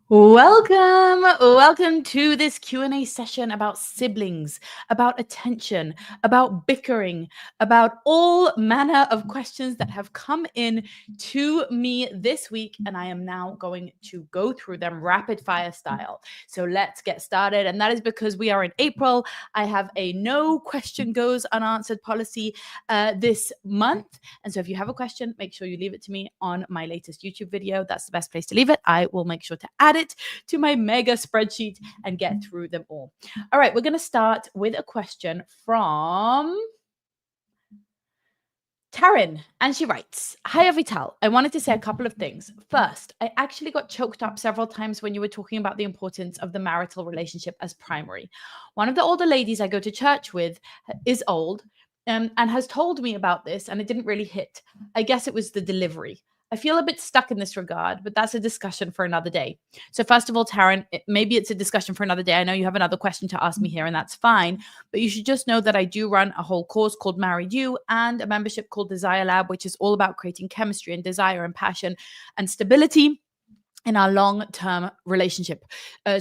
Welcome to this Q&A session about siblings, about attention, about bickering, about all manner of questions that have come in to me this week, and I am now going to go through them rapid fire style. So let's get started, and that is because we are in April. I have a no question goes unanswered policy this month, and so if you have a question, make sure you leave it to me on my latest YouTube video. That's the best place to leave it. I will make sure to add it to my mega spreadsheet and get through them all. All right, we're going to start with a question from Taryn, and she writes, "Hi Avital, I wanted to say a couple of things. First, I actually got choked up several times when you were talking about the importance of the marital relationship as primary. One of the older ladies I go to church with is old and has told me about this, and it didn't really hit. I guess it was the delivery. I feel a bit stuck in this regard, but that's a discussion for another day." So first of all, Taryn, maybe it's a discussion for another day. I know you have another question to ask me here, and that's fine. But you should just know that I do run a whole course called Married You and a membership called Desire Lab, which is all about creating chemistry and desire and passion and stability in our long-term relationship.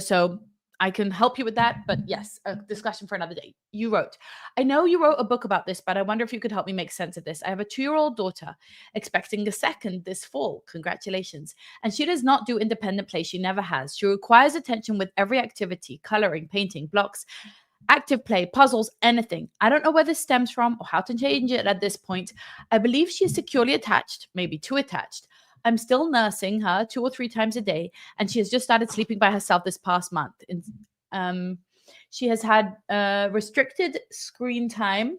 So I can help you with that. But yes, a discussion for another day. You wrote, "I know you wrote a book about this, but I wonder if you could help me make sense of this. I have a 2-year-old daughter expecting a second this fall. Congratulations. And she does not do independent play. She never has. She requires attention with every activity, coloring, painting, blocks, active play, puzzles, anything. I don't know where this stems from or how to change it at this point. I believe she is securely attached, maybe too attached. I'm still nursing her 2 or 3 times a day, and she has just started sleeping by herself this past month. She has had restricted screen time,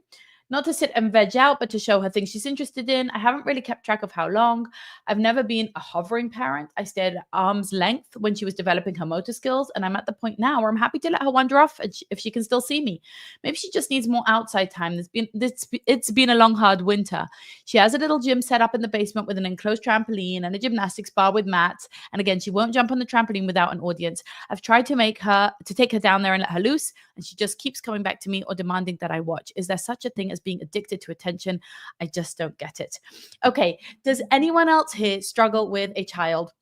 not to sit and veg out, but to show her things she's interested in. I haven't really kept track of how long. I've never been a hovering parent. I stayed at arm's length when she was developing her motor skills, and I'm at the point now where I'm happy to let her wander off if she can still see me. Maybe she just needs more outside time. It's been a long, hard winter. She has a little gym set up in the basement with an enclosed trampoline and a gymnastics bar with mats. And again, she won't jump on the trampoline without an audience. I've tried to take her down there and let her loose, and she just keeps coming back to me or demanding that I watch. Is there such a thing as being addicted to attention? I just don't get it." Okay, does anyone else here struggle with a child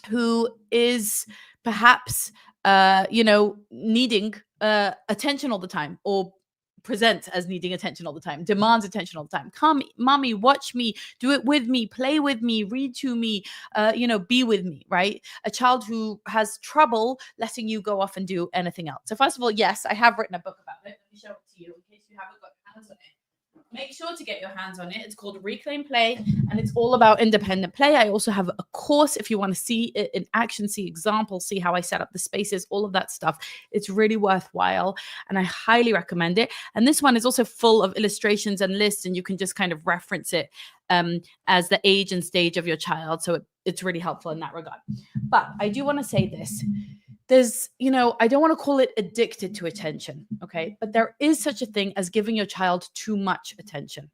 who is perhaps needing attention all the time, or presents as needing attention all the time, demands attention all the time? "Come, mommy, watch me, do it with me, play with me, read to me, be with me," right? A child who has trouble letting you go off and do anything else. So first of all, yes, I have written a book about it. Let me show it to you in case you haven't got your hands on it. Make sure to get your hands on it. It's called Reclaim Play, and it's all about independent play. I also have a course if you want to see it in action, see examples, see how I set up the spaces, all of that stuff. It's really worthwhile, and I highly recommend it. And this one is also full of illustrations and lists, and you can just kind of reference it as the age and stage of your child. So it's really helpful in that regard. But I do want to say this. I don't want to call it addicted to attention, okay? But there is such a thing as giving your child too much attention.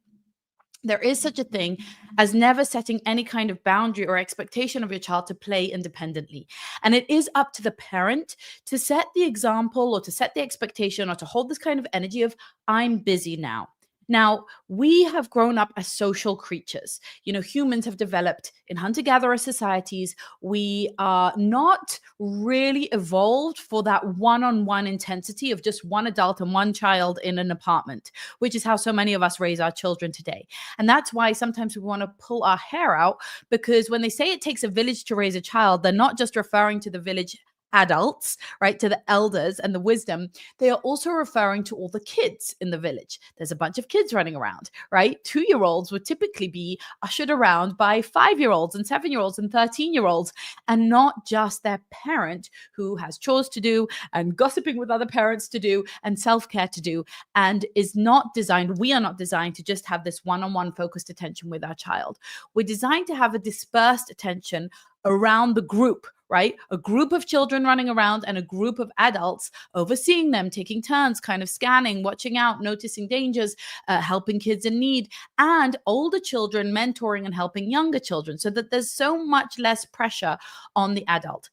There is such a thing as never setting any kind of boundary or expectation of your child to play independently. And it is up to the parent to set the example or to set the expectation or to hold this kind of energy of, "I'm busy now." Now, we have grown up as social creatures. Humans have developed in hunter-gatherer societies. We are not really evolved for that one-on-one intensity of just one adult and one child in an apartment, which is how so many of us raise our children today. And that's why sometimes we want to pull our hair out, because when they say it takes a village to raise a child, they're not just referring to the village adults, right, to the elders and the wisdom. They are also referring to all the kids in the village. There's a bunch of kids running around, right? 2-year-olds would typically be ushered around by 5-year-olds and 7-year-olds and 13-year-olds, and not just their parent who has chores to do and gossiping with other parents to do and self-care to do, and we are not designed to just have this one-on-one focused attention with our child. We're designed to have a dispersed attention around the group, right? A group of children running around and a group of adults overseeing them, taking turns, kind of scanning, watching out, noticing dangers, helping kids in need, and older children mentoring and helping younger children, so that there's so much less pressure on the adult.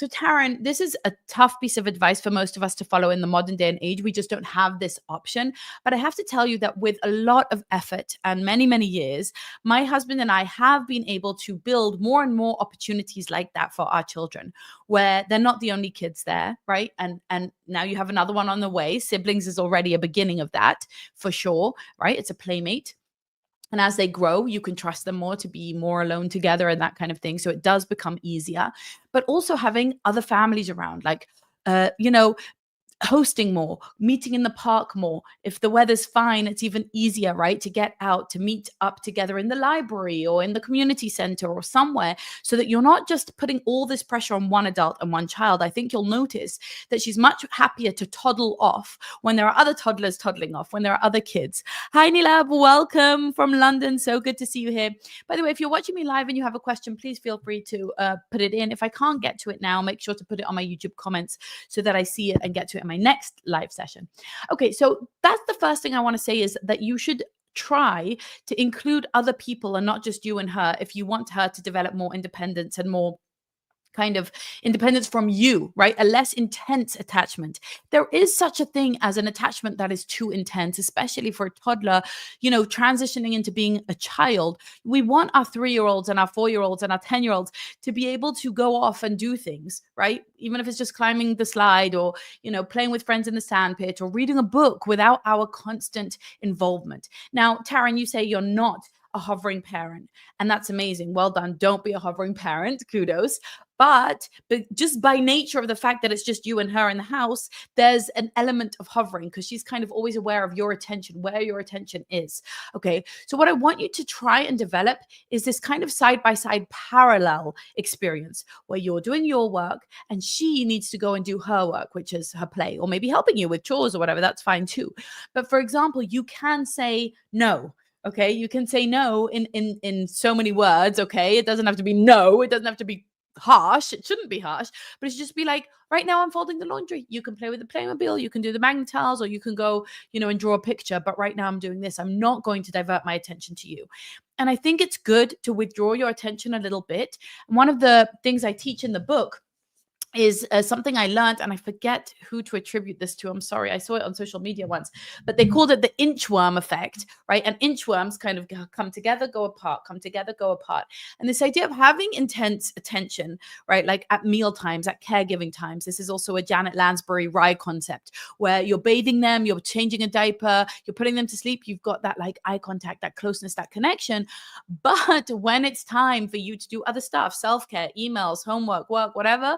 So, Taryn, this is a tough piece of advice for most of us to follow in the modern day and age. We just don't have this option. But I have to tell you that with a lot of effort and many, many years, my husband and I have been able to build more and more opportunities like that for our children, where they're not the only kids there, right? And now you have another one on the way. Siblings is already a beginning of that for sure, right? It's a playmate. And as they grow, you can trust them more to be more alone together and that kind of thing. So it does become easier. But also having other families around, like, you know, hosting more, meeting in the park more. If the weather's fine, it's even easier, right? To get out, to meet up together in the library or in the community center or somewhere, so that you're not just putting all this pressure on one adult and one child. I think you'll notice that she's much happier to toddle off when there are other toddlers toddling off, when there are other kids. Hi, Nilab. Welcome from London. So good to see you here. By the way, if you're watching me live and you have a question, please feel free to put it in. If I can't get to it now, make sure to put it on my YouTube comments so that I see it and get to it in my next live session. Okay, so that's the first thing I want to say, is that you should try to include other people and not just you and her if you want her to develop more independence and more kind of independence from you, right? A less intense attachment. There is such a thing as an attachment that is too intense, especially for a toddler, transitioning into being a child. We want our 3-year-olds and our 4-year-olds and our 10-year-olds to be able to go off and do things, right? Even if it's just climbing the slide or, playing with friends in the sandpit or reading a book without our constant involvement. Now, Taryn, you say you're not a hovering parent, and that's amazing. Well done. Don't be a hovering parent. Kudos. But just by nature of the fact that it's just you and her in the house, there's an element of hovering because she's kind of always aware of your attention, where your attention is. Okay. So what I want you to try and develop is this kind of side-by-side parallel experience where you're doing your work and she needs to go and do her work, which is her play, or maybe helping you with chores or whatever. That's fine too. But for example, you can say no. Okay, you can say no in so many words. Okay, it doesn't have to be no. It doesn't have to be harsh. It shouldn't be harsh, but it should just be like, right now I'm folding the laundry. You can play with the Playmobil. You can do the magnet tiles, or you can go, and draw a picture. But right now I'm doing this. I'm not going to divert my attention to you. And I think it's good to withdraw your attention a little bit. And one of the things I teach in the book is something I learned, and I forget who to attribute this to. I'm sorry. I saw it on social media once, but they called it the inchworm effect, right? And inchworms kind of come together, go apart, come together, go apart. And this idea of having intense attention, right? Like at meal times, at caregiving times. This is also a Janet Lansbury Rye concept where you're bathing them, you're changing a diaper, you're putting them to sleep. You've got that like eye contact, that closeness, that connection. But when it's time for you to do other stuff, self-care, emails, homework, work, whatever,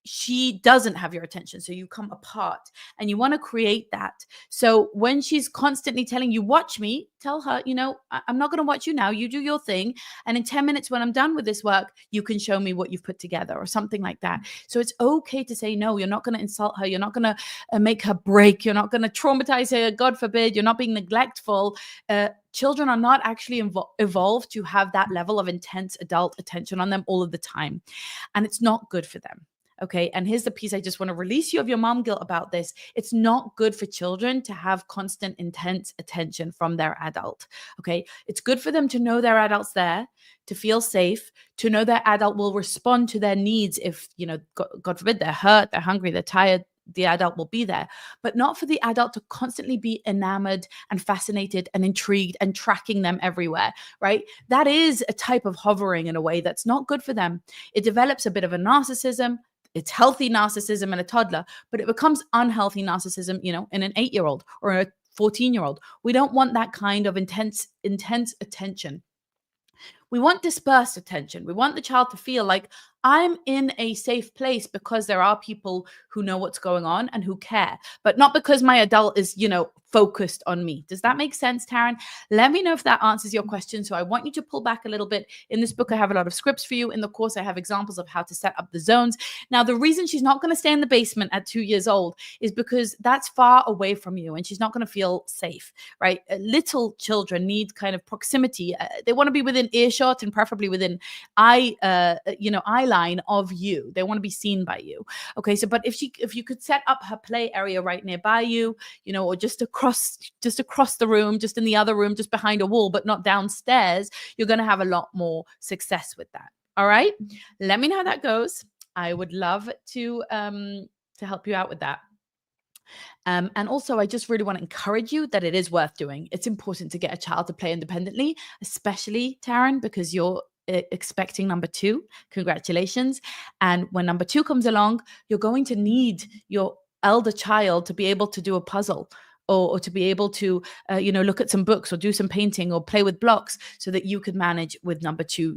she doesn't have your attention. So you come apart, and you want to create that. So when she's constantly telling you, watch me, tell her, I'm not going to watch you now. You do your thing. And in 10 minutes, when I'm done with this work, you can show me what you've put together or something like that. So it's okay to say no. You're not going to insult her. You're not going to make her break. You're not going to traumatize her. God forbid. You're not being neglectful. Children are not actually evolved to have that level of intense adult attention on them all of the time. And it's not good for them. Okay. And here's the piece I just want to release you of your mom guilt about this. It's not good for children to have constant, intense attention from their adult. Okay. It's good for them to know their adult's there, to feel safe, to know their adult will respond to their needs if, God forbid, they're hurt, they're hungry, they're tired. The adult will be there, but not for the adult to constantly be enamored and fascinated and intrigued and tracking them everywhere, right? That is a type of hovering in a way that's not good for them. It develops a bit of a narcissism. It's healthy narcissism in a toddler, but it becomes unhealthy narcissism, in an 8-year-old or a 14-year-old. We don't want that kind of intense attention. We want dispersed attention. We want the child to feel like I'm in a safe place because there are people who know what's going on and who care, but not because my adult is, focused on me. Does that make sense, Taryn? Let me know if that answers your question. So I want you to pull back a little bit. In this book, I have a lot of scripts for you. In the course, I have examples of how to set up the zones. Now, the reason she's not going to stay in the basement at 2 years old is because that's far away from you and she's not going to feel safe, right? Little children need kind of proximity. They want to be within earshot and preferably within eye line of you. They want to be seen by you. Okay. So, but if you could set up her play area right nearby you, or just across the room, just in the other room, just behind a wall, but not downstairs, you're going to have a lot more success with that. All right. Let me know how that goes. I would love to help you out with that. And also, I just really want to encourage you that it is worth doing. It's important to get a child to play independently, especially Taryn, because you're expecting number two. Congratulations. And when number two comes along, you're going to need your elder child to be able to do a puzzle, or to be able to look at some books or do some painting or play with blocks, so that you could manage with number two,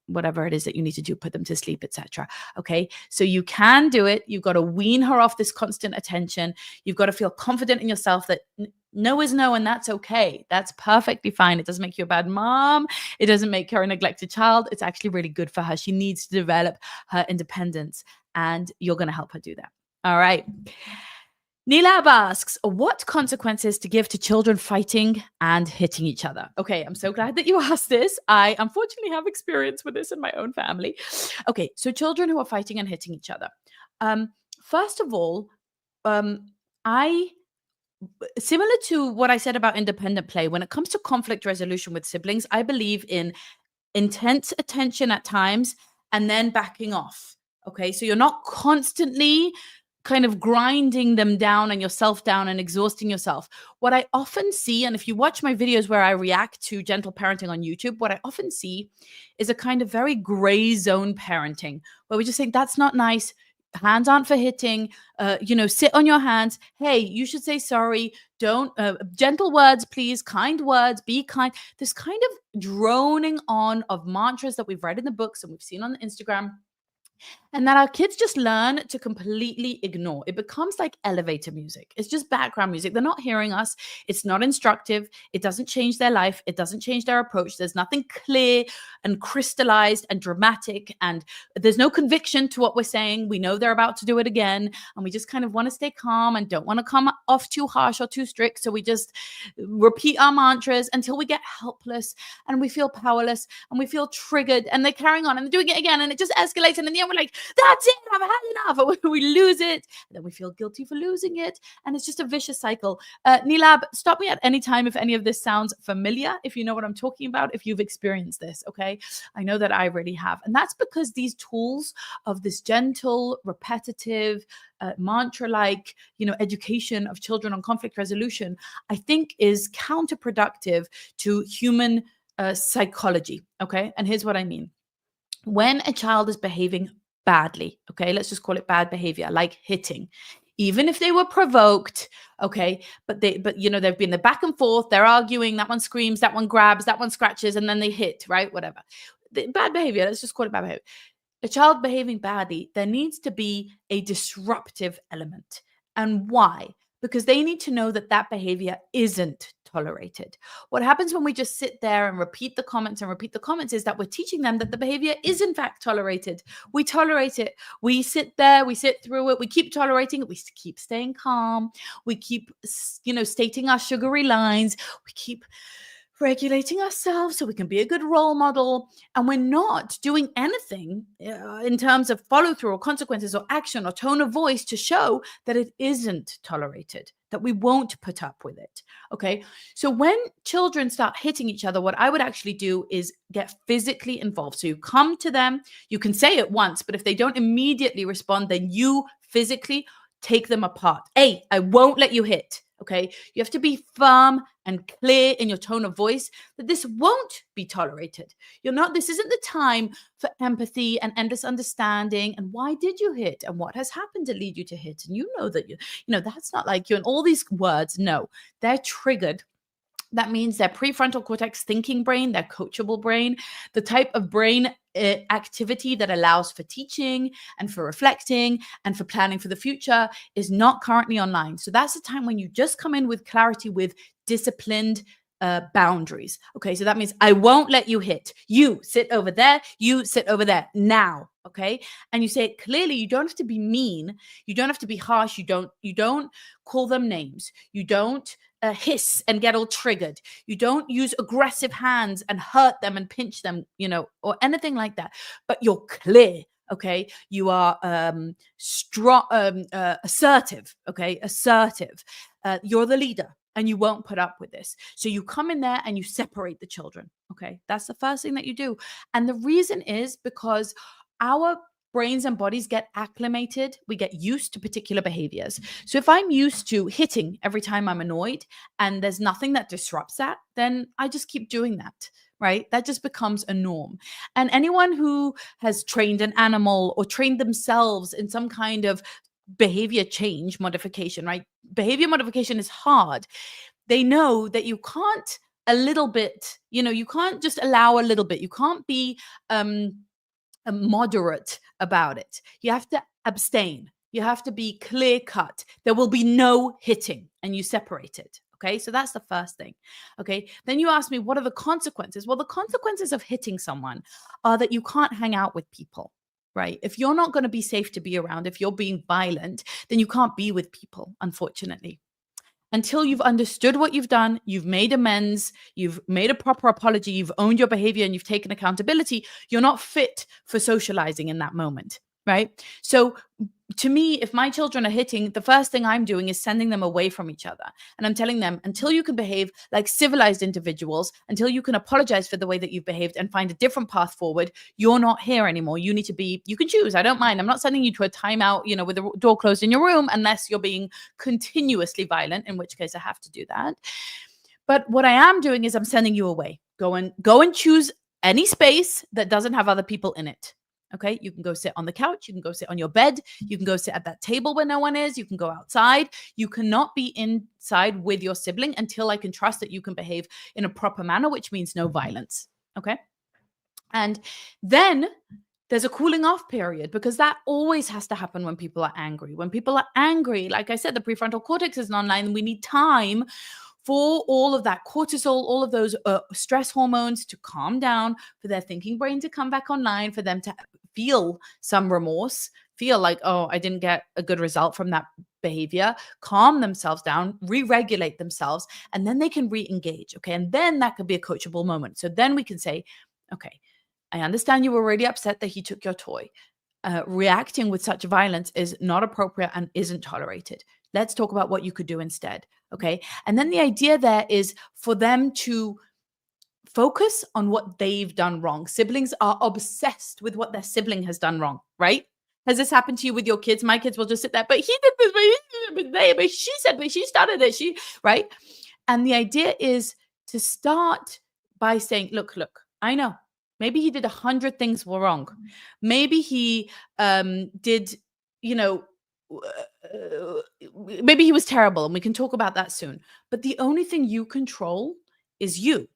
whatever it is that you need to do, put them to sleep, etc. Okay, so you can do it. You've got to wean her off this constant attention. You've got to feel confident in yourself that no is no, and that's okay. That's perfectly fine. It doesn't make you a bad mom. It doesn't make her a neglected child. It's actually really good for her. She needs to develop her independence, and you're going to help her do that. All right. Nilab asks, what consequences to give to children fighting and hitting each other? Okay, I'm so glad that you asked this. I unfortunately have experience with this in my own family. Okay, so children who are fighting and hitting each other. First of all, I similar to what I said about independent play, when it comes to conflict resolution with siblings, I believe in intense attention at times and then backing off. Okay, so you're not constantly kind of grinding them down and yourself down and exhausting yourself. What I often see, and if you watch my videos where I react to gentle parenting on YouTube, what I often see is a kind of very gray zone parenting, where we just think that's not nice. Hands aren't for hitting. Sit on your hands. Hey, you should say sorry. Don't gentle words, please. Kind words. Be kind. This kind of droning on of mantras that we've read in the books and we've seen on Instagram, and that our kids just learn to completely ignore. It becomes like elevator music. It's just background music. They're not hearing us. It's not instructive. It doesn't change their life. It doesn't change their approach. There's nothing clear and crystallized and dramatic, and there's no conviction to what we're saying. We know they're about to do it again, and we just kind of want to stay calm and don't want to come off too harsh or too strict. So we just repeat our mantras until we get helpless and we feel powerless and we feel triggered, and they're carrying on and they're doing it again, and it just escalates, and in the end we're like, that's it, I've had enough. We lose it, and then we feel guilty for losing it, and it's just a vicious cycle. Nilab, stop me at any time if any of this sounds familiar, if you know what I'm talking about, if you've experienced this. Okay, I know that I really have, and that's because these tools of this gentle, repetitive, mantra-like, education of children on conflict resolution, I think is counterproductive to human psychology. Okay, and here's what I mean. When a child is behaving badly, okay, let's just call it bad behavior, like hitting, even if they were provoked, okay, but they've been the back and forth, they're arguing, that one screams, that one grabs, that one scratches, and then they hit, right? Whatever. Bad behavior, let's just call it bad behavior. A child behaving badly, there needs to be a disruptive element. And why? Because they need to know that that behavior isn't tolerated. What happens when we just sit there and repeat the comments is that we're teaching them that the behavior is in fact tolerated. We tolerate it. We sit there, we sit through it, we keep tolerating it, we keep staying calm, we keep, stating our sugary lines, we keep regulating ourselves so we can be a good role model, and we're not doing anything in terms of follow through or consequences or action or tone of voice to show that it isn't tolerated, that we won't put up with it. Okay, so when children start hitting each other, what I would actually do is get physically involved. So you come to them, you can say it once, but if they don't immediately respond, then you physically take them apart. Hey, I won't let you hit. Okay, you have to be firm and clear in your tone of voice that this won't be tolerated. This isn't the time for empathy and endless understanding. And why did you hit? And what has happened to lead you to hit? And you know that that's not like you. And all these words, no, they're triggered. That means their prefrontal cortex thinking brain, their coachable brain, the type of brain activity that allows for teaching and for reflecting and for planning for the future is not currently online. So that's the time when you just come in with clarity, with disciplined boundaries. Okay, so that means I won't let you hit. You sit over there, you sit over there now. Okay, and you say it clearly. You don't have to be mean. You don't have to be harsh. You don't call them names. You don't hiss and get all triggered. You don't use aggressive hands and hurt them and pinch them, or anything like that. But you're clear. Okay, you are strong, assertive. Okay, assertive. You're the leader, and you won't put up with this. So you come in there and you separate the children. Okay, that's the first thing that you do, and the reason is because our brains and bodies get acclimated. We get used to particular behaviors. So if I'm used to hitting every time I'm annoyed and there's nothing that disrupts that, then I just keep doing that, right? That just becomes a norm. And anyone who has trained an animal or trained themselves in some kind of behavior change modification, right? Behavior modification is hard. They know that you can't a little bit, you can't just allow a little bit. You can't be moderate about it. You have to abstain. You have to be clear cut. There will be no hitting, and you separate it. Okay, so that's the first thing. Okay, then you ask me, what are the consequences? Well, the consequences of hitting someone are that you can't hang out with people, right? If you're not going to be safe to be around, if you're being violent, then you can't be with people, unfortunately. Until you've understood what you've done, you've made amends, you've made a proper apology, you've owned your behavior, and you've taken accountability, you're not fit for socializing in that moment, right? So to me, if my children are hitting, the first thing I'm doing is sending them away from each other. And I'm telling them, until you can behave like civilized individuals, until you can apologize for the way that you've behaved and find a different path forward, you're not here anymore. You need to be, you can choose. I don't mind. I'm not sending you to a timeout, with the door closed in your room, unless you're being continuously violent, in which case I have to do that. But what I am doing is I'm sending you away. Go and choose any space that doesn't have other people in it. Okay, you can go sit on the couch, you can go sit on your bed, you can go sit at that table where no one is, you can go outside. You cannot be inside with your sibling until I can trust that you can behave in a proper manner, which means no violence. Okay, and then there's a cooling off period, because that always has to happen when people are angry. When people are angry, like I said, the prefrontal cortex is online, and we need time for all of that cortisol, all of those stress hormones to calm down, for their thinking brain to come back online, for them to feel some remorse, feel like, oh, I didn't get a good result from that behavior, calm themselves down, re-regulate themselves, and then they can re-engage. Okay. And then that could be a coachable moment. So then we can say, okay, I understand you were really upset that he took your toy. Reacting with such violence is not appropriate and isn't tolerated. Let's talk about what you could do instead. Okay. And then the idea there is for them to focus on what they've done wrong. Siblings are obsessed with what their sibling has done wrong, right? Has this happened to you with your kids? My kids will just sit there, but he did this, but he did this, but she said, but she started it, right? And the idea is to start by saying, look, I know. Maybe he did 100 things wrong. Maybe he did, maybe he was terrible, and we can talk about that soon. But the only thing you control is you.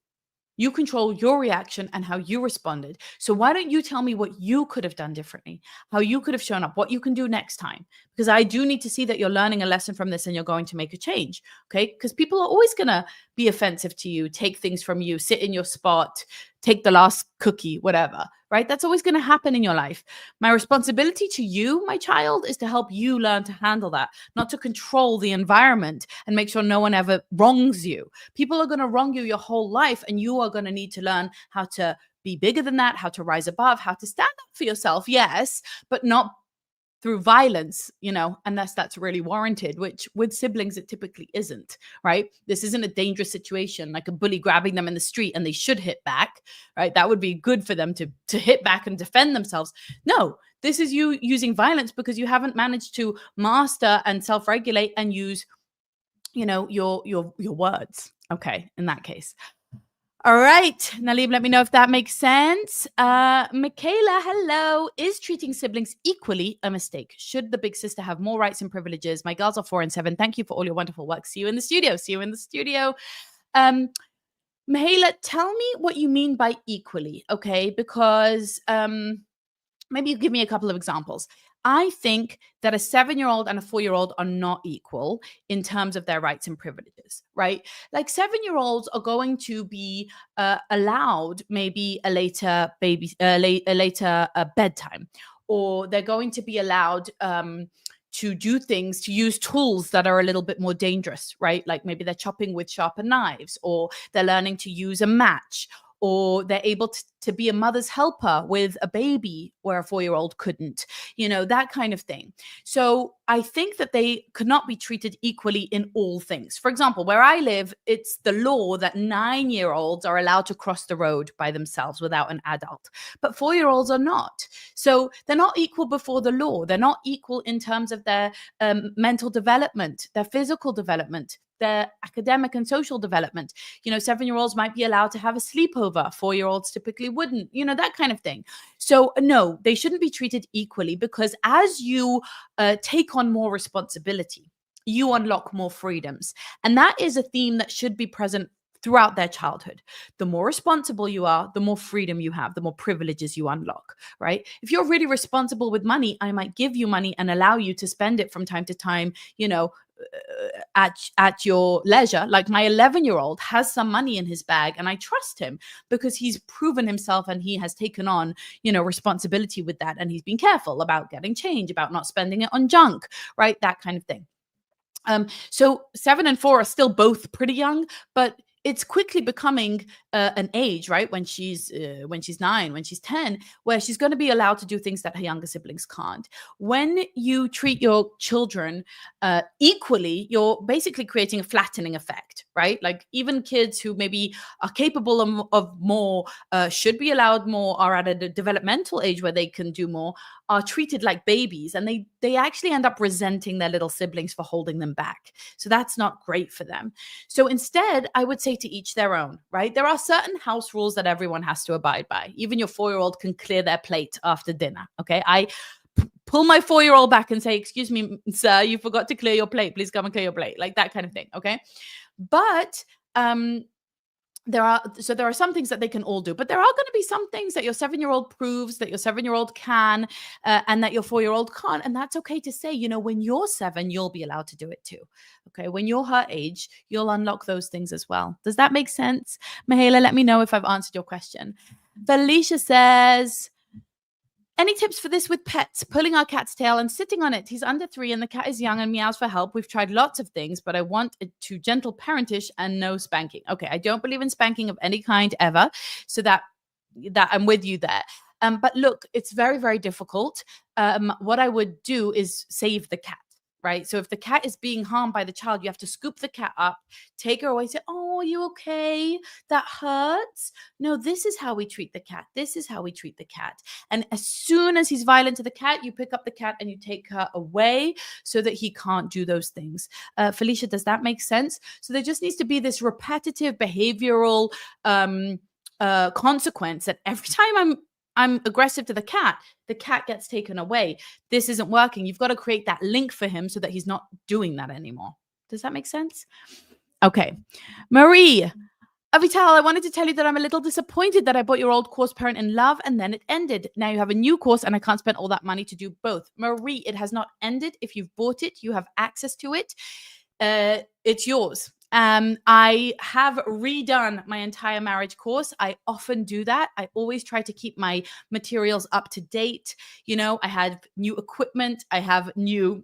You control your reaction and how you responded. So why don't you tell me what you could have done differently, how you could have shown up, what you can do next time? Because I do need to see that you're learning a lesson from this and you're going to make a change. Okay. Because people are always going to be offensive to you, take things from you, sit in your spot, take the last cookie, whatever, right? That's always going to happen in your life. My responsibility to you, my child, is to help you learn to handle that, not to control the environment and make sure no one ever wrongs you. People are going to wrong you your whole life, and you are going to need to learn how to be bigger than that, how to rise above, how to stand up for yourself, yes, but not through violence, unless that's really warranted, which with siblings, it typically isn't, right? This isn't a dangerous situation like a bully grabbing them in the street and they should hit back, right? That would be good for them to hit back and defend themselves. No, this is you using violence because you haven't managed to master and self-regulate and use, your words. Okay, in that case. All right, Nalim, let me know if that makes sense. Michaela, hello. Is treating siblings equally a mistake? Should the big sister have more rights and privileges? My girls are 4 and 7. Thank you for all your wonderful work. See you in the studio. Michaela, tell me what you mean by equally, okay? Because maybe you give me a couple of examples. I think that a 7-year-old and a 4-year-old are not equal in terms of their rights and privileges, right? Like 7-year-olds are going to be allowed maybe a later bedtime, or they're going to be allowed to do things, to use tools that are a little bit more dangerous, right? Like maybe they're chopping with sharper knives, or they're learning to use a match, or they're able to be a mother's helper with a baby where a 4-year-old couldn't, that kind of thing. So I think that they could not be treated equally in all things. For example, where I live, it's the law that 9-year-olds are allowed to cross the road by themselves without an adult, but 4-year-olds are not. So they're not equal before the law. They're not equal in terms of their mental development, their physical development, their academic and social development. 7-year-olds might be allowed to have a sleepover. 4-year-olds typically wouldn't, that kind of thing. So no, they shouldn't be treated equally, because as you take on more responsibility, you unlock more freedoms. And that is a theme that should be present throughout their childhood. The more responsible you are, the more freedom you have, the more privileges you unlock, right? If you're really responsible with money, I might give you money and allow you to spend it from time to time, at your leisure. Like my 11-year-old has some money in his bag, and I trust him because he's proven himself and he has taken on, responsibility with that. And he's been careful about getting change, about not spending it on junk, right? That kind of thing. So 7 and 4 are still both pretty young, but it's quickly becoming an age, right? When she's 9, when she's 10, where she's going to be allowed to do things that her younger siblings can't. When you treat your children equally, you're basically creating a flattening effect, right? Like even kids who maybe are capable of more, should be allowed more, are at a developmental age where they can do more, are treated like babies, and they actually end up resenting their little siblings for holding them back. So that's not great for them. So instead, I would say to each their own, right? There are certain house rules that everyone has to abide by. Even your 4-year-old can clear their plate after dinner, okay? I pull my 4-year-old back and say, excuse me, sir, you forgot to clear your plate. Please come and clear your plate. Like that kind of thing, okay? But there are some things that they can all do, but there are going to be some things that your 7-year-old proves that your 7-year-old can, and that your 4-year-old can't. And that's okay to say, when you're 7, you'll be allowed to do it too. Okay. When you're her age, you'll unlock those things as well. Does that make sense? Mihaela, let me know if I've answered your question. Felicia says, any tips for this with pets? Pulling our cat's tail and sitting on it. He's under 3 and the cat is young and meows for help. We've tried lots of things, but I want it to gentle parentish and no spanking. Okay, I don't believe in spanking of any kind ever. So that I'm with you there. But look, it's very, very difficult. What I would do is save the cat. Right. So if the cat is being harmed by the child, you have to scoop the cat up, take her away, say, oh, are you okay? That hurts. No, this is how we treat the cat. This is how we treat the cat. And as soon as he's violent to the cat, you pick up the cat and you take her away so that he can't do those things. Felicia, does that make sense? So there just needs to be this repetitive behavioral consequence that every time I'm aggressive to the cat gets taken away. This isn't working. You've got to create that link for him so that he's not doing that anymore. Does that make sense? Okay. Marie, Avital, I wanted to tell you that I'm a little disappointed that I bought your old course, Parent in Love, and then it ended. Now you have a new course and I can't spend all that money to do both. Marie, it has not ended. If you've bought it, you have access to it. It's yours. I have redone my entire marriage course. I often do that. I always try to keep my materials up to date. I have new equipment. I have new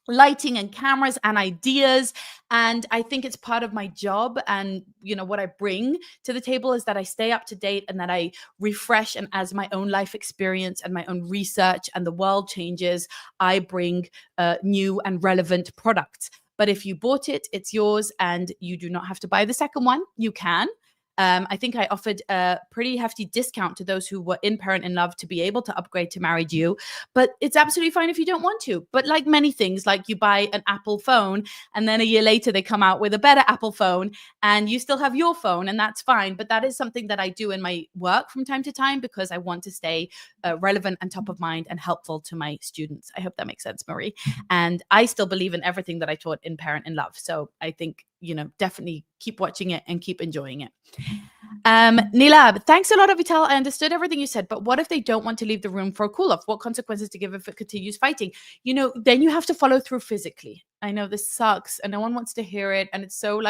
lighting and cameras and ideas. And I think it's part of my job. And, what I bring to the table is that I stay up to date and that I refresh. And as my own life experience and my own research and the world changes, I bring new and relevant products. But if you bought it, it's yours and you do not have to buy the second one. You can. I think I offered a pretty hefty discount to those who were in Parent in Love to be able to upgrade to Married You, but it's absolutely fine if you don't want to. But like many things, like you buy an Apple phone and then a year later they come out with a better Apple phone and you still have your phone, and that's fine. But that is something that I do in my work from time to time because I want to stay relevant and top of mind and helpful to my students. I hope that makes sense, Marie. And I still believe in everything that I taught in Parent in Love. So I think, definitely keep watching it and keep enjoying it. Nilab, thanks a lot, Avital. I understood everything you said, but what if they don't want to leave the room for a cool off? What consequences to give if it continues fighting? Then you have to follow through physically. I know this sucks and no one wants to hear it. And it's so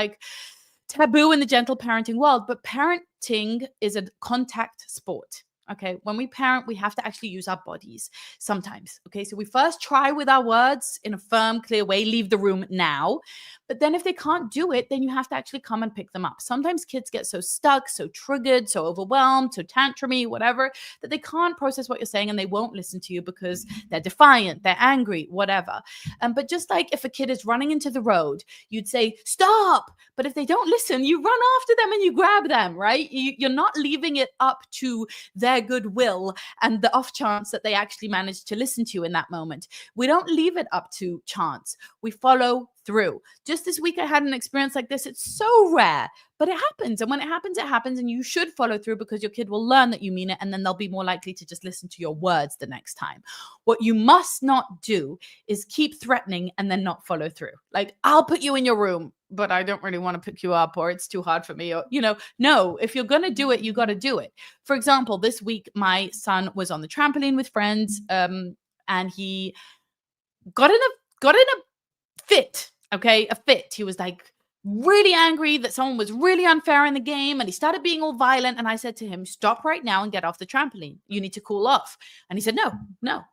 taboo in the gentle parenting world, but parenting is a contact sport. Okay, when we parent, we have to actually use our bodies sometimes. Okay, so we first try with our words in a firm, clear way, leave the room now. But then if they can't do it, then you have to actually come and pick them up. Sometimes kids get so stuck, so triggered, so overwhelmed, so tantrumy, whatever, that they can't process what you're saying and they won't listen to you because they're defiant, they're angry, whatever. But just like if a kid is running into the road, you'd say, stop. But if they don't listen, you run after them and you grab them, right? You're not leaving it up to their goodwill and the off chance that they actually manage to listen to you in that moment. We don't leave it up to chance. We follow through. Just this week, I had an experience like this. It's so rare, but it happens. And when it happens, it happens. And you should follow through because your kid will learn that you mean it. And then they'll be more likely to just listen to your words the next time. What you must not do is keep threatening and then not follow through. Like, I'll put you in your room, but I don't really want to pick you up, or it's too hard for me, or, no, if you're going to do it, you got to do it. For example, this week, my son was on the trampoline with friends, and he got in a fit. Okay, a fit. He was like really angry that someone was really unfair in the game, and he started being all violent. And I said to him, stop right now and get off the trampoline. You need to cool off. And he said, no.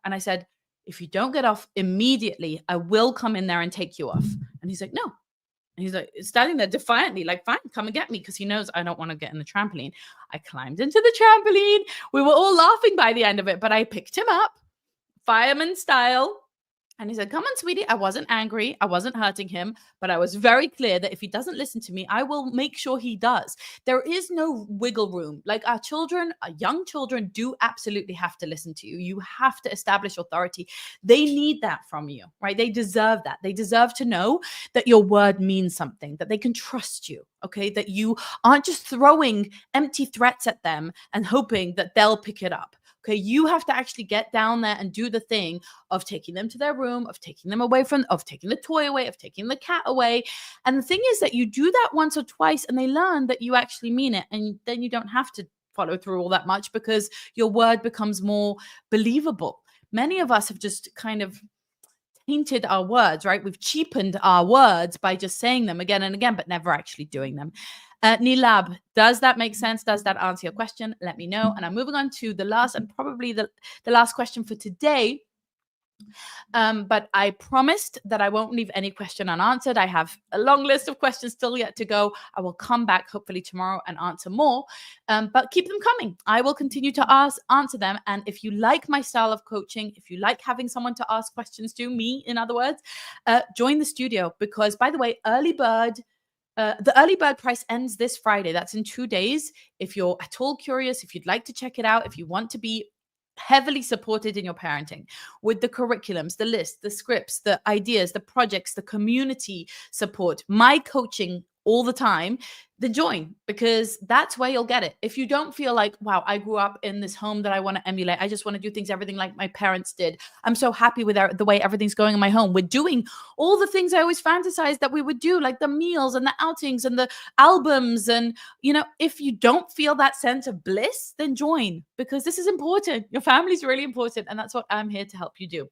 And I said, if you don't get off immediately, I will come in there and take you off. And he's like, no. And he's like standing there defiantly, like, fine, come and get me, because he knows I don't want to get in the trampoline. I climbed into the trampoline. We were all laughing by the end of it, but I picked him up, fireman style. And he said, come on, sweetie. I wasn't angry. I wasn't hurting him, but I was very clear that if he doesn't listen to me, I will make sure he does. There is no wiggle room. Like, our children, our young children do absolutely have to listen to you. You have to establish authority. They need that from you, right? They deserve that. They deserve to know that your word means something, that they can trust you, okay? That you aren't just throwing empty threats at them and hoping that they'll pick it up. Okay, you have to actually get down there and do the thing of taking them to their room, of taking them away of taking the toy away, of taking the cat away. And the thing is that you do that once or twice and they learn that you actually mean it. And then you don't have to follow through all that much because your word becomes more believable. Many of us have just kind of tainted our words, right? We've cheapened our words by just saying them again and again, but never actually doing them. Nilab, does that make sense? Does that answer your question? Let me know. And I'm moving on to the last and probably the last question for today. But I promised that I won't leave any question unanswered. I have a long list of questions still yet to go. I will come back hopefully tomorrow and answer more, but keep them coming. I will continue to answer them. And if you like my style of coaching, if you like having someone to ask questions to, me, in other words, join the studio, because, by the way, the early bird price ends this Friday. That's in 2 days. If you're at all curious, if you'd like to check it out, if you want to be heavily supported in your parenting with the curriculums, the lists, the scripts, the ideas, the projects, the community support, my coaching all the time, then join, because that's where you'll get it. If you don't feel like, wow, I grew up in this home that I want to emulate, I just want to do things everything like my parents did, I'm so happy with the way everything's going in my home, we're doing all the things I always fantasized that we would do, like the meals and the outings and the albums, and if you don't feel that sense of bliss, then join, because this is important. Your family's really important, and that's what I'm here to help you do.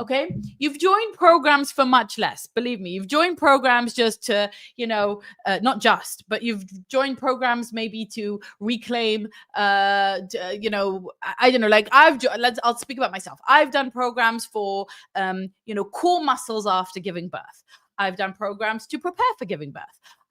Okay, you've joined programs for much less. Believe me, you've joined programs just to, not just, but you've joined programs maybe to reclaim, I don't know, like I'll speak about myself. I've done programs for, core muscles after giving birth. I've done programs to prepare for giving birth.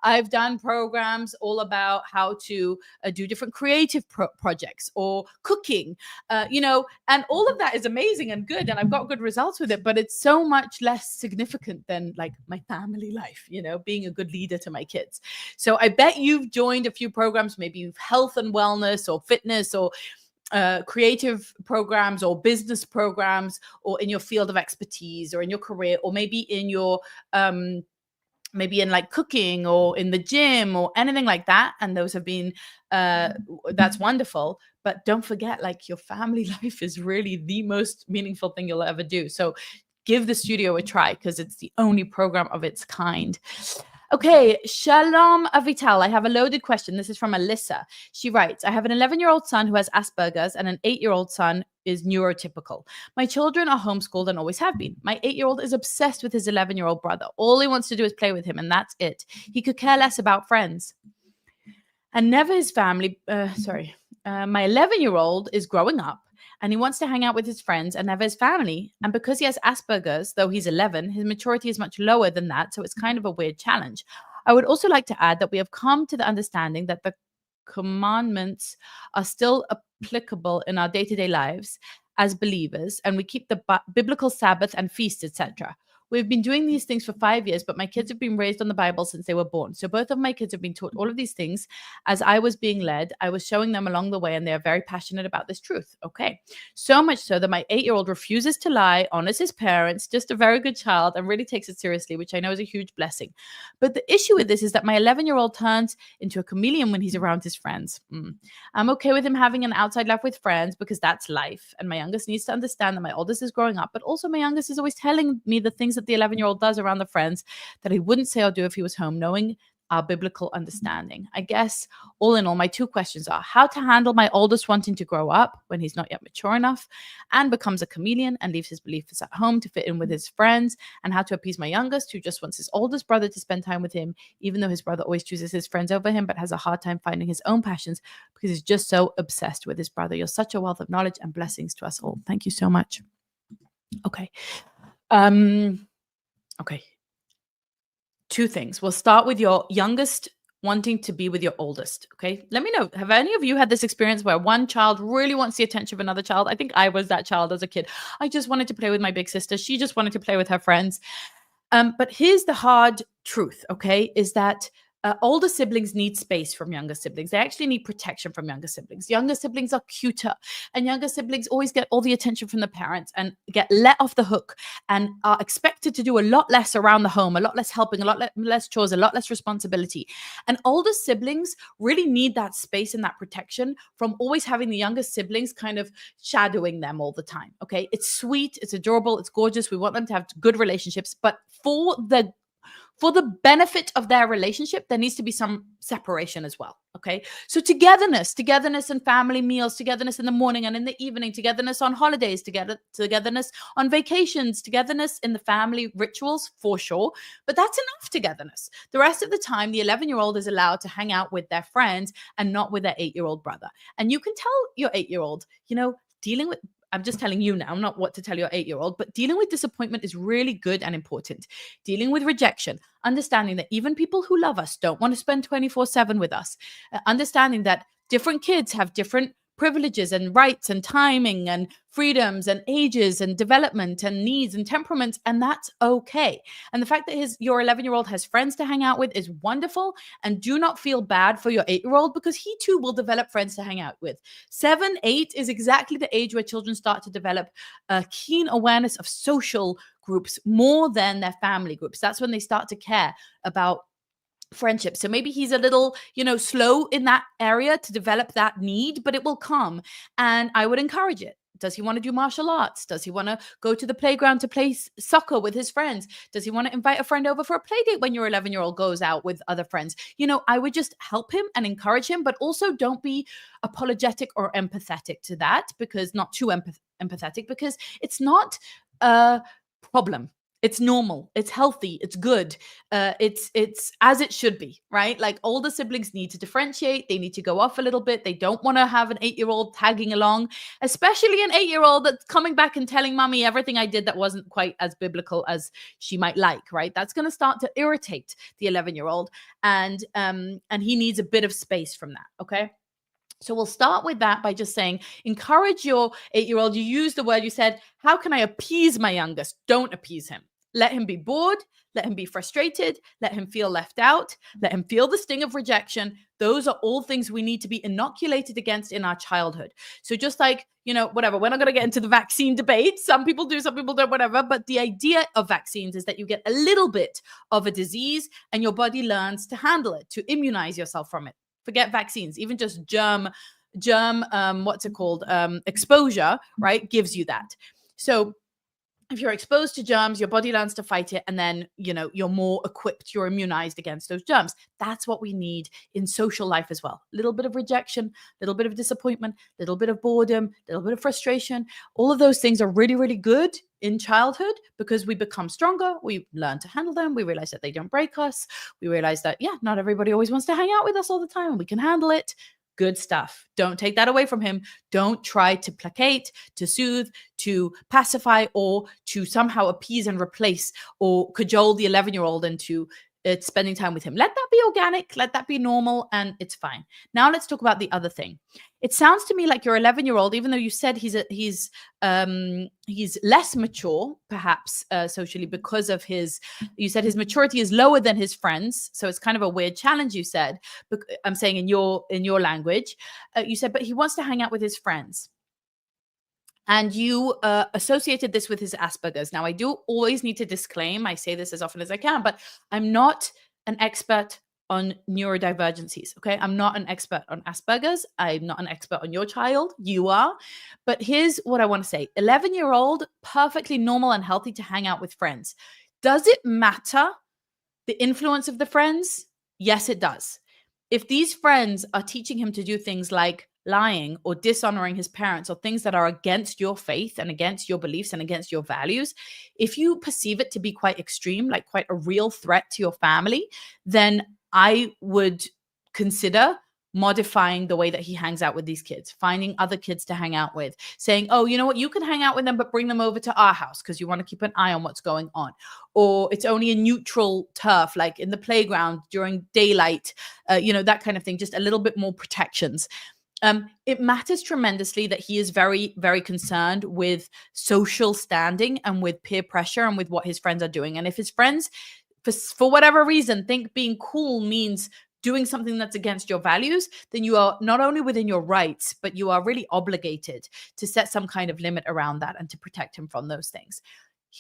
I've done programs all about how to do different creative projects or cooking, and all of that is amazing and good. And I've got good results with it, but it's so much less significant than like my family life, being a good leader to my kids. So I bet you've joined a few programs, maybe health and wellness or fitness or creative programs or business programs, or in your field of expertise or in your career, or maybe in your maybe in like cooking or in the gym or anything like that. And those have been, that's wonderful. But don't forget, like, your family life is really the most meaningful thing you'll ever do. So give the studio a try, because it's the only program of its kind. Okay, Shalom Avital. I have a loaded question. This is from Alyssa. She writes, I have an 11-year-old son who has Asperger's and an 8-year-old son is neurotypical. My children are homeschooled and always have been. My 8-year-old is obsessed with his 11-year-old brother. All he wants to do is play with him, and that's it. He could care less about friends. And never his family, My 11-year-old is growing up and he wants to hang out with his friends and have his family. And because he has Asperger's, though he's 11, his maturity is much lower than that. So it's kind of a weird challenge. I would also like to add that we have come to the understanding that the commandments are still applicable in our day-to-day lives as believers, and we keep the biblical Sabbath and feasts, etc. We've been doing these things for 5 years, but my kids have been raised on the Bible since they were born. So both of my kids have been taught all of these things. As I was being led, I was showing them along the way, and they are very passionate about this truth. Okay. So much so that my 8-year-old refuses to lie, honors his parents, just a very good child, and really takes it seriously, which I know is a huge blessing. But the issue with this is that my 11-year-old turns into a chameleon when he's around his friends. I'm okay with him having an outside life with friends because that's life. And my youngest needs to understand that my oldest is growing up, but also my youngest is always telling me the things that the 11-year-old does around the friends that he wouldn't say or do if he was home, knowing our biblical understanding. I guess all in all, my two questions are how to handle my oldest wanting to grow up when he's not yet mature enough and becomes a chameleon and leaves his beliefs at home to fit in with his friends, and how to appease my youngest who just wants his oldest brother to spend time with him, even though his brother always chooses his friends over him, but has a hard time finding his own passions because he's just so obsessed with his brother. You're such a wealth of knowledge and blessings to us all. Thank you so much. Okay. Okay. Two things. We'll start with your youngest wanting to be with your oldest. Okay. Let me know. Have any of you had this experience where one child really wants the attention of another child? I think I was that child as a kid. I just wanted to play with my big sister. She just wanted to play with her friends. But here's the hard truth, okay, is that older siblings need space from younger siblings. They actually need protection from younger siblings. Younger siblings are cuter, and younger siblings always get all the attention from the parents and get let off the hook and are expected to do a lot less around the home, a lot less helping, a lot less chores, a lot less responsibility. And older siblings really need that space and that protection from always having the younger siblings kind of shadowing them all the time. Okay. It's sweet, it's adorable, it's gorgeous. We want them to have good relationships, but for the benefit of their relationship, there needs to be some separation as well. Okay. So togetherness and family meals, togetherness in the morning and in the evening, togetherness on holidays, togetherness on vacations, togetherness in the family rituals for sure. But that's enough togetherness. The rest of the time, the 11-year-old is allowed to hang out with their friends and not with their 8-year-old brother. And you can tell your 8-year-old, dealing with, I'm just telling you now, not what to tell your 8-year-old, but dealing with disappointment is really good and important. Dealing with rejection, understanding that even people who love us don't want to spend 24/7 with us. Understanding that different kids have different privileges and rights and timing and freedoms and ages and development and needs and temperaments, and that's okay. And the fact that your 11-year-old has friends to hang out with is wonderful, and do not feel bad for your 8-year-old because he too will develop friends to hang out with. 7, 8 is exactly the age where children start to develop a keen awareness of social groups more than their family groups. That's when they start to care about friendship. So maybe he's a little, slow in that area to develop that need, but it will come. And I would encourage it. Does he want to do martial arts? Does he want to go to the playground to play soccer with his friends? Does he want to invite a friend over for a play date when your 11-year-old goes out with other friends? I would just help him and encourage him, but also don't be apologetic or empathetic to that, because not too empathetic, because it's not a problem. It's normal. It's healthy. It's good. It's as it should be, right? Like older siblings need to differentiate. They need to go off a little bit. They don't want to have an 8-year-old tagging along, especially an 8-year-old that's coming back and telling mommy everything I did that wasn't quite as biblical as she might like, right? That's going to start to irritate the 11-year-old, and he needs a bit of space from that. Okay. So we'll start with that by just saying, encourage your 8-year-old. You use the word, you said, how can I appease my youngest? Don't appease him. Let him be bored. Let him be frustrated. Let him feel left out. Let him feel the sting of rejection. Those are all things we need to be inoculated against in our childhood. So just like, whatever, we're not going to get into the vaccine debate. Some people do, some people don't, whatever. But the idea of vaccines is that you get a little bit of a disease and your body learns to handle it, to immunize yourself from it. Forget vaccines, even just germ, exposure, right, gives you that. So if you're exposed to germs, your body learns to fight it, and then, you're more equipped, you're immunized against those germs. That's what we need in social life as well. A little bit of rejection, a little bit of disappointment, a little bit of boredom, a little bit of frustration. All of those things are really, really good in childhood because we become stronger. We learn to handle them. We realize that they don't break us. We realize that, not everybody always wants to hang out with us all the time, and we can handle it. Good stuff. Don't take that away from him. Don't try to placate, to soothe, to pacify, or to somehow appease and replace or cajole the 11-year-old into spending time with him. Let that be organic. Let that be normal, and it's fine. Now let's talk about the other thing. It sounds to me like your 11-year-old, even though you said he's less mature, perhaps socially, because of you said his maturity is lower than his friends. So it's kind of a weird challenge. You said, I'm saying in your language, you said, but he wants to hang out with his friends. And you associated this with his Asperger's. Now, I do always need to disclaim, I say this as often as I can, but I'm not an expert on neurodivergencies, okay? I'm not an expert on Asperger's. I'm not an expert on your child. You are. But here's what I want to say. 11-year-old, perfectly normal and healthy to hang out with friends. Does it matter the influence of the friends? Yes, it does. If these friends are teaching him to do things like lying or dishonoring his parents or things that are against your faith and against your beliefs and against your values, if you perceive it to be quite extreme, like quite a real threat to your family, then I would consider modifying the way that he hangs out with these kids, finding other kids to hang out with, saying, oh, you know what, you can hang out with them, but bring them over to our house because you want to keep an eye on what's going on. Or it's only a neutral turf, like in the playground during daylight, that kind of thing, just a little bit more protections. It matters tremendously that he is very, very concerned with social standing and with peer pressure and with what his friends are doing. And if his friends, for whatever reason, think being cool means doing something that's against your values, then you are not only within your rights, but you are really obligated to set some kind of limit around that and to protect him from those things.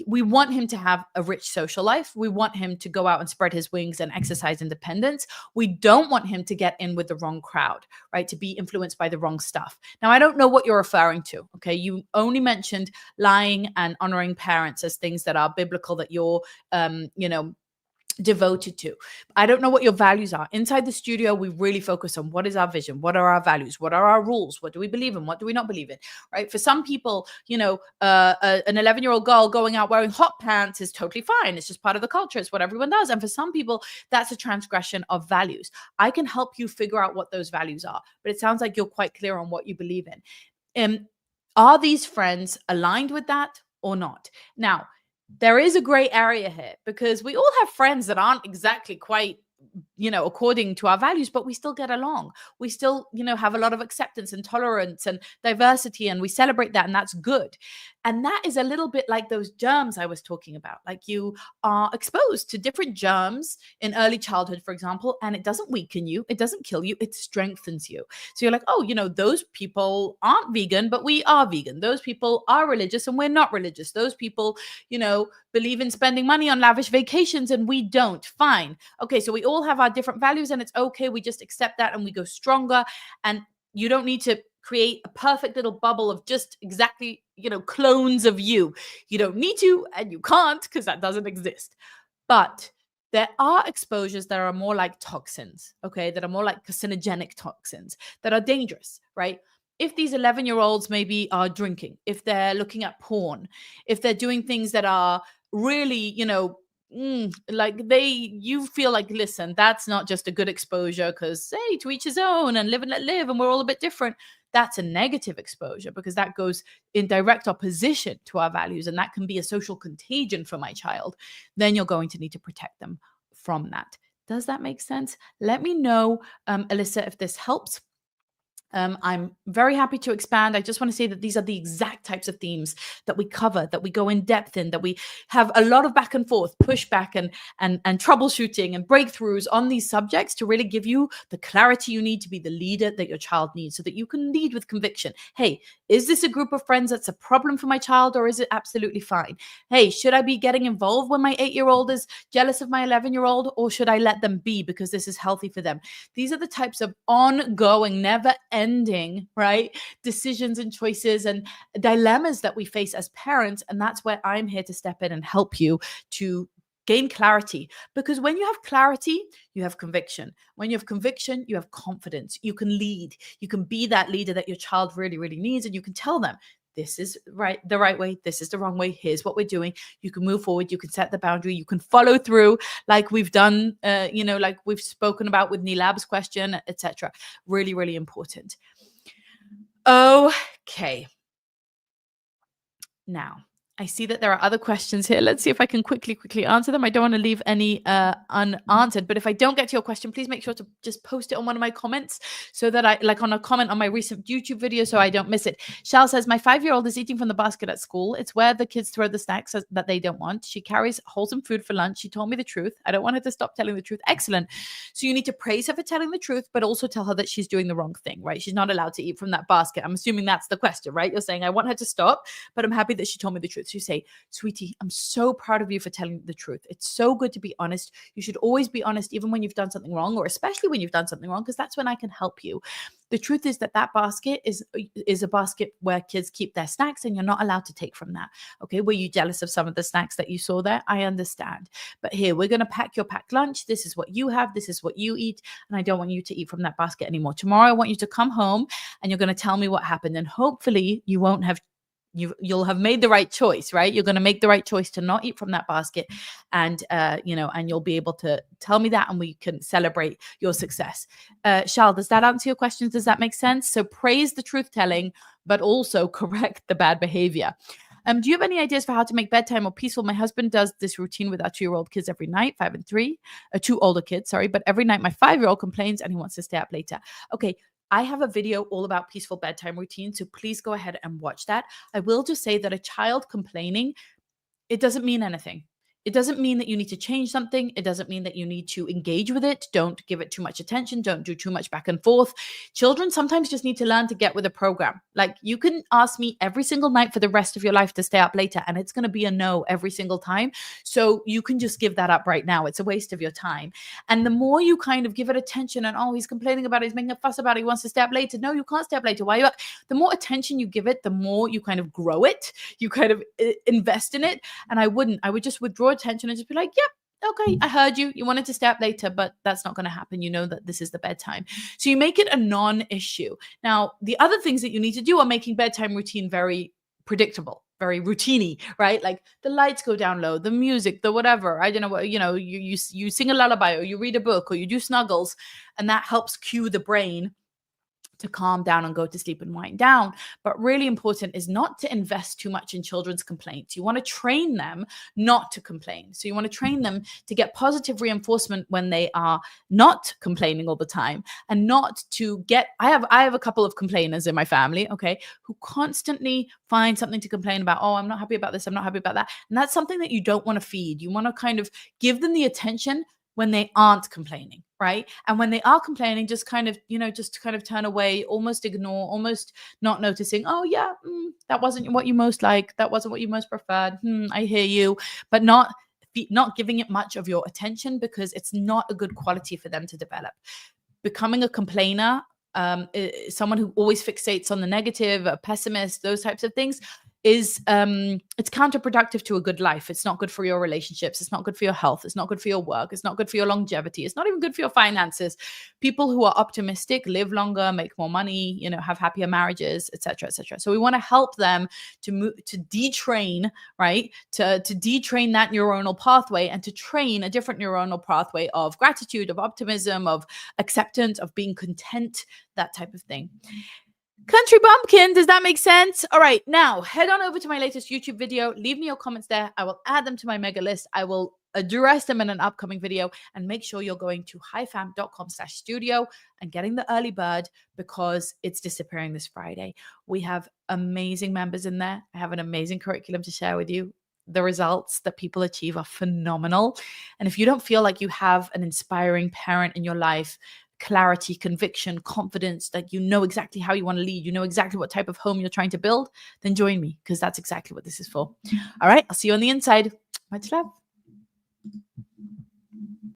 We want him to have a rich social life. We want him to go out and spread his wings and exercise independence. We don't want him to get in with the wrong crowd, right? To be influenced by the wrong stuff. Now, I don't know what you're referring to, okay? You only mentioned lying and honoring parents as things that are biblical, that you're, devoted to. I don't know what your values are. Inside the studio, we really focus on what is our vision, what are our values, what are our rules, what do we believe in, what do we not believe in, right? For some people, an 11-year-old girl going out wearing hot pants is totally fine. It's just part of the culture. It's what everyone does. And for some people, that's a transgression of values. I can help you figure out what those values are, but it sounds like you're quite clear on what you believe in. Are these friends aligned with that or not? Now, there is a gray area here because we all have friends that aren't exactly quite, according to our values, but we still get along. We still, have a lot of acceptance and tolerance and diversity, and we celebrate that, and that's good. And that is a little bit like those germs I was talking about. Like you are exposed to different germs in early childhood, for example, and it doesn't weaken you. It doesn't kill you. It strengthens you. So you're like, oh, those people aren't vegan, but we are vegan. Those people are religious and we're not religious. Those people, believe in spending money on lavish vacations and we don't. Fine. Okay, so we all have our different values and it's okay. We just accept that and we go stronger. And you don't need to create a perfect little bubble of just exactly, clones of you. You don't need to, and you can't, because that doesn't exist. But there are exposures that are more like toxins, okay, that are more like carcinogenic toxins that are dangerous, right? If these 11-year-olds maybe are drinking, if they're looking at porn, if they're doing things that are really, you feel like, listen, that's not just a good exposure because, hey, to each his own and live and let live and we're all a bit different. That's a negative exposure because that goes in direct opposition to our values and that can be a social contagion for my child. Then you're going to need to protect them from that. Does that make sense? Let me know, Alyssa, if this helps. I'm very happy to expand. I just want to say that these are the exact types of themes that we cover, that we go in depth in, that we have a lot of back and forth, pushback and troubleshooting and breakthroughs on these subjects to really give you the clarity you need to be the leader that your child needs so that you can lead with conviction. Hey, is this a group of friends that's a problem for my child or is it absolutely fine? Hey, should I be getting involved when my 8-year-old is jealous of my 11-year-old or should I let them be because this is healthy for them? These are the types of ongoing, never ending, right, decisions and choices and dilemmas that we face as parents. And that's where I'm here to step in and help you to gain clarity. Because when you have clarity, you have conviction. When you have conviction, you have confidence. You can lead. You can be that leader that your child really, really needs. And you can tell them, this is the right way, this is the wrong way, here's what we're doing. You can move forward, you can set the boundary, you can follow through like we've done, like we've spoken about with Nilab's question, etc. Really, really important. Okay. Now, I see that there are other questions here. Let's see if I can quickly answer them. I don't want to leave any unanswered, but if I don't get to your question, please make sure to just post it on one of my comments so that I, like on a comment on my recent YouTube video, so I don't miss it. Shal says, my 5-year-old is eating from the basket at school. It's where the kids throw the snacks that they don't want. She carries wholesome food for lunch. She told me the truth. I don't want her to stop telling the truth. Excellent. So you need to praise her for telling the truth, but also tell her that she's doing the wrong thing, right? She's not allowed to eat from that basket. I'm assuming that's the question, right? You're saying, I want her to stop, but I'm happy that she told me the truth. So you say, sweetie, I'm so proud of you for telling the truth. It's so good to be honest. You should always be honest, even when you've done something wrong, or especially when you've done something wrong, because that's when I can help you. The truth is that basket is a basket where kids keep their snacks, and you're not allowed to take from that. Okay, were you jealous of some of the snacks that you saw there? I understand. But here, we're going to pack your packed lunch. This is what you have. This is what you eat. And I don't want you to eat from that basket anymore. Tomorrow, I want you to come home and you're going to tell me what happened. And hopefully you won't have you'll have made the right choice, right? You're going to make the right choice to not eat from that basket. And, and you'll be able to tell me that, and we can celebrate your success. Shal, does that answer your questions? Does that make sense? So praise the truth telling, but also correct the bad behavior. Do you have any ideas for how to make bedtime more peaceful? My husband does this routine with our 2-year-old kids every night, 5 and 3, 2 older kids, sorry. But every night my 5-year-old complains and he wants to stay up later. Okay. I have a video all about peaceful bedtime routine, so please go ahead and watch that. I will just say that a child complaining, it doesn't mean anything. It doesn't mean that you need to change something. It doesn't mean that you need to engage with it. Don't give it too much attention. Don't do too much back and forth. Children sometimes just need to learn to get with a program. Like, you can ask me every single night for the rest of your life to stay up later, and it's going to be a no every single time. So you can just give that up right now. It's a waste of your time. And the more you kind of give it attention and, oh, he's complaining about it, he's making a fuss about it, he wants to stay up later. No, you can't stay up later. Why are you up? The more attention you give it, the more you kind of grow it. You kind of invest in it. And I would just withdraw attention and just be like, yep, okay, I heard you. You wanted to stay up later, but that's not going to happen. You know that this is the bedtime. So you make it a non-issue. Now, the other things that you need to do are making bedtime routine very predictable, very routine-y, right? Like the lights go down low, the music, the whatever. I don't know what, you sing a lullaby, or you read a book, or you do snuggles, and that helps cue the brain to calm down and go to sleep and wind down. But really important is not to invest too much in children's complaints. You want to train them not to complain. So you want to train them to get positive reinforcement when they are not complaining all the time, and not to get, I have a couple of complainers in my family, okay, who constantly find something to complain about. Oh, I'm not happy about this. I'm not happy about that. And that's something that you don't want to feed. You want to kind of give them the attention when they aren't complaining, right? And when they are complaining, just kind of turn away, almost ignore, almost not noticing. Oh yeah, that wasn't what you most like. That wasn't what you most preferred. I hear you, but not giving it much of your attention, because it's not a good quality for them to develop. Becoming a complainer, someone who always fixates on the negative, a pessimist, those types of things, is it's counterproductive to a good life. It's not good for your relationships. It's not good for your health. It's not good for your work. It's not good for your longevity. It's not even good for your finances. People who are optimistic live longer, make more money, have happier marriages, etc., etc. So we want to help them to detrain, right? To detrain that neuronal pathway, and to train a different neuronal pathway of gratitude, of optimism, of acceptance, of being content, that type of thing. Country bumpkin, does that make sense? All right, now head on over to my latest YouTube video. Leave me your comments there. I will add them to my mega list. I will address them in an upcoming video, and make sure you're going to highfam.com/studio and getting the early bird, because it's disappearing this Friday. We have amazing members in there. I have an amazing curriculum to share with you. The results that people achieve are phenomenal. And if you don't feel like you have an inspiring parent in your life, clarity, conviction, confidence, that you know exactly how you want to lead, you know exactly what type of home you're trying to build, then join me, because that's exactly what this is for. All right, I'll see you on the inside. Much love.